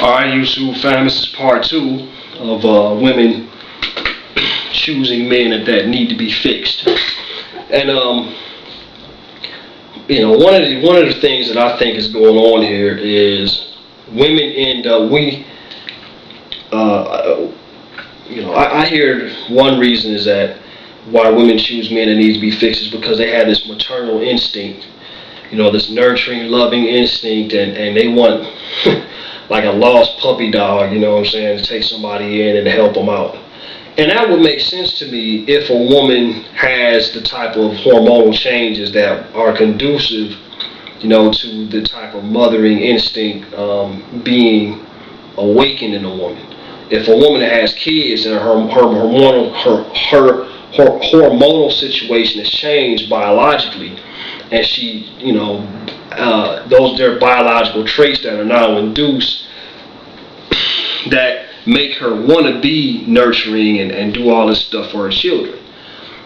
Alright, YouTube fam, this is part 2 of women choosing men that need to be fixed. And one of the things that I think is going on here is women end up I hear one reason is that why women choose men that need to be fixed is because they have this maternal instinct, this nurturing, loving instinct, and they want like a lost puppy dog, to take somebody in and help them out. And that would make sense to me if a woman has the type of hormonal changes that are conducive, to the type of mothering instinct being awakened in a woman. If a woman has kids and her hormonal situation has changed biologically, and she, they're biological traits that are now induced that make her want to be nurturing and do all this stuff for her children.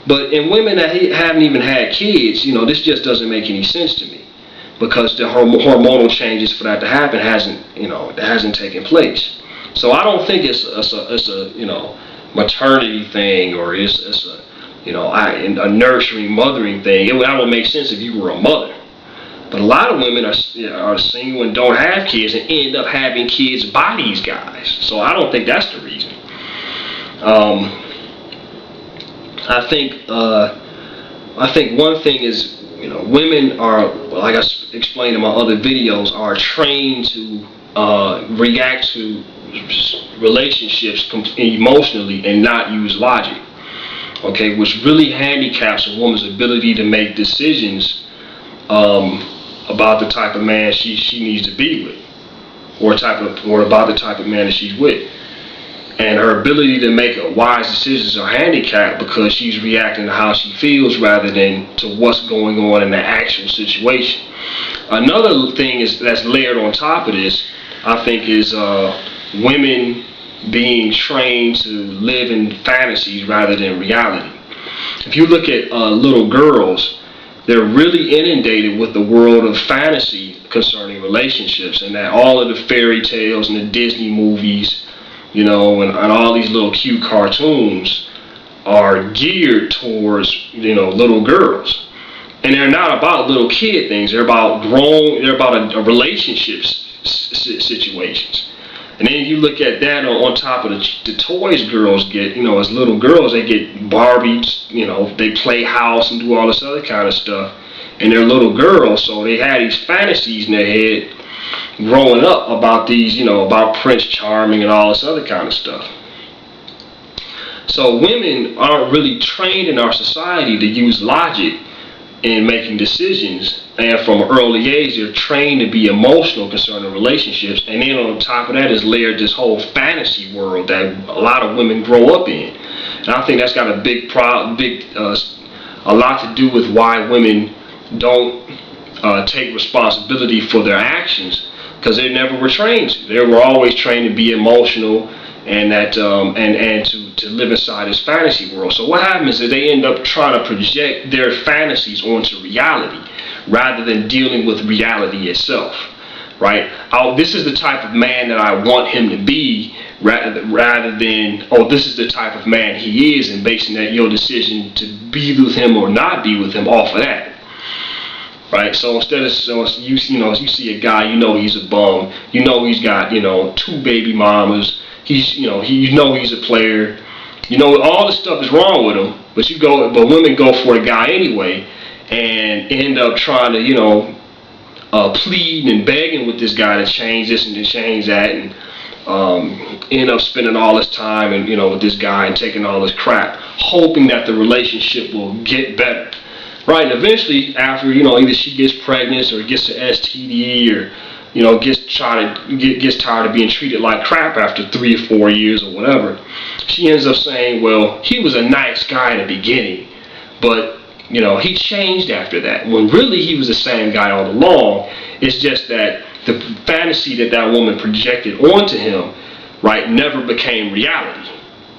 But in women that haven't even had kids, this just doesn't make any sense to me, because the hormonal changes for that to happen hasn't taken place. So I don't think it's a maternity thing, or it's a nurturing, mothering thing. That would make sense if you were a mother. But a lot of women are single and don't have kids and end up having kids by these guys. So I don't think that's the reason. I think one thing is, women are, like I explained in my other videos, are trained to react to relationships emotionally and not use logic. Okay, which really handicaps a woman's ability to make decisions about the type of man she needs to be with, or about the type of man that she's with. And her ability to make wise decisions are handicapped because she's reacting to how she feels rather than to what's going on in the actual situation. Another thing that's layered on top of this, I think, is women being trained to live in fantasies rather than reality. If you look at little girls, they're really inundated with the world of fantasy concerning relationships, and that all of the fairy tales and the Disney movies, and all these little cute cartoons are geared towards, little girls. And they're not about little kid things. They're about a relationships situations. And then you look at that on top of the toys girls get, as little girls, they get Barbies, they play house and do all this other kind of stuff. And they're little girls, so they had these fantasies in their head growing up about these, about Prince Charming and all this other kind of stuff. So women aren't really trained in our society to use logic in making decisions, and from an early age they're trained to be emotional concerning relationships, and then on top of that is layered this whole fantasy world that a lot of women grow up in. And I think that's got a lot to do with why women don't take responsibility for their actions, because they never were trained to. They were always trained to be emotional and that and to live inside this fantasy world. So what happens is they end up trying to project their fantasies onto reality rather than dealing with reality itself, right? This is the type of man that I want him to be, rather than, this is the type of man he is, and basing your decision to be with him or not be with him off of that. Right, so instead of you see a guy, he's a bum, he's got 2 baby mamas, he's he's a player, all this stuff is wrong with him, but women go for a guy anyway and end up trying to pleading and begging with this guy to change this and to change that, and end up spending all this time and with this guy and taking all this crap, hoping that the relationship will get better. Right, and eventually, after either she gets pregnant or gets an STD, or gets tired of being treated like crap after 3 or 4 years or whatever, she ends up saying, well, he was a nice guy in the beginning, but he changed after that. When really he was the same guy all along. It's just that the fantasy that woman projected onto him, right, never became reality.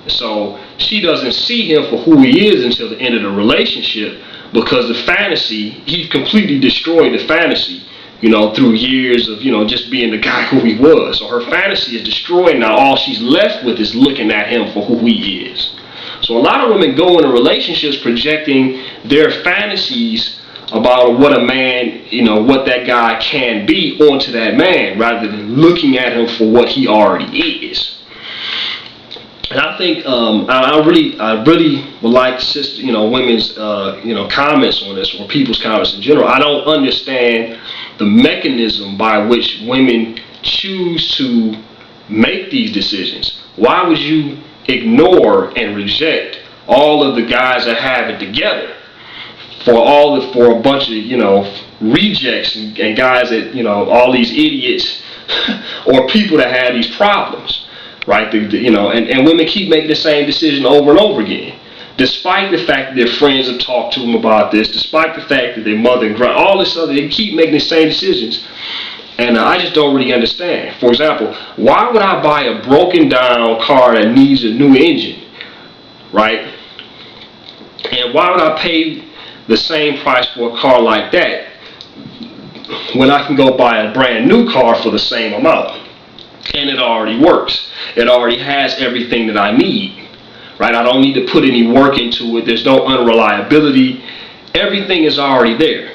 So she doesn't see him for who he is until the end of the relationship, because the fantasy, he completely destroyed the fantasy through years of, just being the guy who he was. So her fantasy is destroyed now. All she's left with is looking at him for who he is. So a lot of women go into relationships projecting their fantasies about what a man, what that guy can be onto that man, rather than looking at him for what he already is. And I think I really would like women's comments on this, or people's comments in general. I don't understand the mechanism by which women choose to make these decisions. Why would you ignore and reject all of the guys that have it together for a bunch of rejects and guys that all these idiots or people that have these problems? Right, and women keep making the same decision over and over again, despite the fact that their friends have talked to them about this, despite the fact that their mother and grandma, all this other, they keep making the same decisions, and I just don't really understand. For example, why would I buy a broken down car that needs a new engine, right? And why would I pay the same price for a car like that when I can go buy a brand new car for the same amount? And it already works. It already has everything that I need, right? I don't need to put any work into it. There's no unreliability. Everything is already there,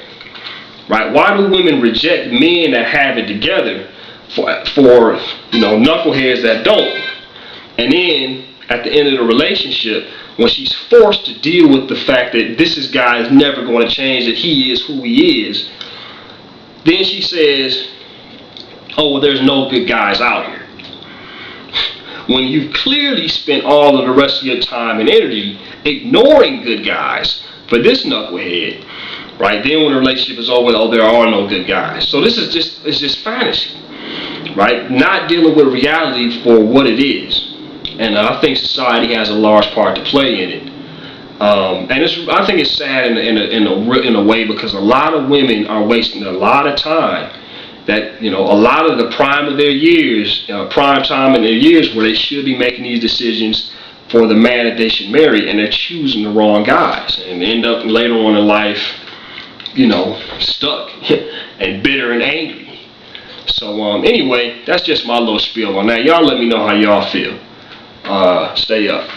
right? Why do women reject men that have it together for knuckleheads that don't? And then at the end of the relationship, when she's forced to deal with the fact that this guy is never going to change, that he is who he is, then she says, oh, well, there's no good guys out here. When you've clearly spent all of the rest of your time and energy ignoring good guys for this knucklehead, right? Then when the relationship is over, oh, there are no good guys. So this is just fantasy, right? Not dealing with reality for what it is. And I think society has a large part to play in it. And I think it's sad in a way, because a lot of women are wasting a lot of time. That a lot of the prime of their years, prime time in their years, where they should be making these decisions for the man that they should marry, and they're choosing the wrong guys, and end up later on in life, stuck and bitter and angry. So anyway, that's just my little spiel on that. Y'all let me know how y'all feel. Stay up.